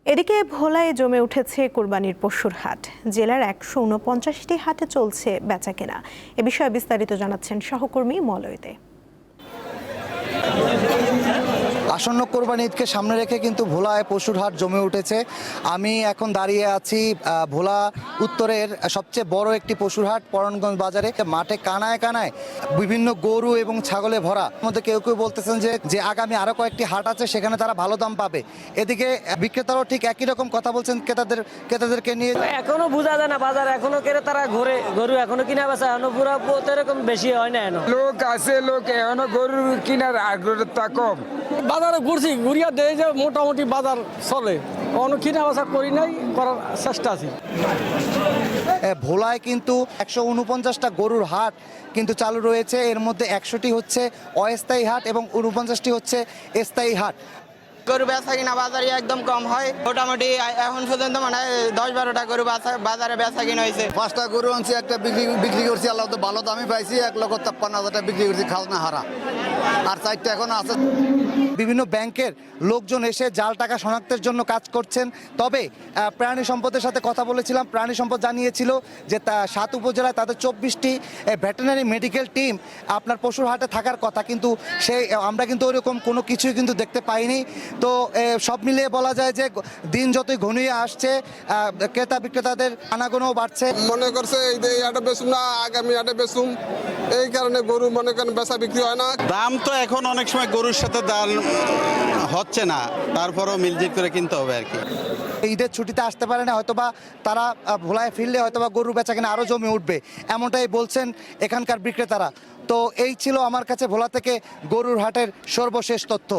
এদিকে ভোলায় জমে উঠেছে কোরবানির পশুর হাট। জেলার ১৪৯টি হাটে চলছে বেচাকেনা। এ বিষয়ে বিস্তারিত জানাচ্ছেন সহকর্মী মলয় দে। আসন্ন কোরবানি ঈদকে সামনে রেখে কিন্তু ভোলায় পশুর হাট জমে উঠেছে। আমি এখন দাঁড়িয়ে আছি ভোলা উত্তরের সবচেয়ে বড় একটি পশুর হাট পরাণগঞ্জ বাজারে। মাঠে কানায় কানায় বিভিন্ন গরু এবং ছাগলে ভরা। মধ্যে কেউ কেউ বলতেছেন যে আগামী আরো কয়েকটি হাট আছে, সেখানে তারা ভালো দাম পাবে। এদিকে বিক্রেতারাও ঠিক একই রকম কথা বলছেন ক্রেতাদেরকে নিয়ে। এখনো বোঝা যায় না বাজার, এখনো ক্রেতারা ঘুরে গরু এখনো কিনা বেচা এখনো পুরো এরকম বেশি হয় না। লোক আছে, লোক এখনো গরু কিনার আগ্রহতা কম। বাজারে ঘুরছি, ঘুরিয়া দেয় যে মোটামুটি বাজার চলে, অন্য কিনা বেচা করি নাই, করার চেষ্টা আছে। ভোলায় কিন্তু ১৪৯টা গরুর হাট কিন্তু চালু রয়েছে। এর মধ্যে ১০০টি হচ্ছে অস্থায়ী হাট এবং ৪৯টি হচ্ছে স্থায়ী হাট। গরু বেচা কিনা বাজারে একদম কম হয়। মোটামুটি এখন পর্যন্ত মানে ১০-১২টা গরু বাজারে বেচা কিনা হয়েছে। 5টা গরু আনছি, একটা বিক্রি করছি, আল্লাহ তো ভালো দামই পাইছি। ১,৫৩,০০০ টাকা বিক্রি করছি খাজনা হারা, আর 4টা এখন আছে। বিভিন্ন ব্যাংকের লোকজন এসে জাল টাকা শনাক্তের জন্য কাজ করছেন। তবে প্রাণী সম্পদের সাথে কথা বলেছিলাম, প্রাণী সম্পদ জানিয়েছিল যে 7 উপজেলায় তাদের 24টি ভেটেরিনারি মেডিকেল টিম আপনার পশুর হাটে থাকার কথা, কিন্তু আমরা কিন্তু ওইরকম কোনো কিছুই কিন্তু দেখতে পাইনি। তো সব মিলিয়ে বলা যায় যে দিন যতই ঘনিয়ে আসছে ক্রেতা বিক্রেতাদের আনাগোনাও বাড়ছে। মনে করছে এই হাটে বেচুম না, আগামী হাটে বেচুম, এই কারণে গরু মনে করেন বেচা বিক্রি হয় না। দাম তো এখন অনেক সময় গরুর সাথে দাম হচ্ছে না, তারপরেও মিলজিত করে কিনতে হবে আর কি। ঈদের ছুটিতে আসতে পারে না, হয়তোবা তারা ভোলায় ফিরলে হয়তোবা গরুর বেচা কিনা আরও জমে উঠবে, এমনটাই বলছেন এখানকার বিক্রেতারা। তো এই ছিল আমার কাছে ভোলা থেকে গরুর হাটের সর্বশেষ তথ্য।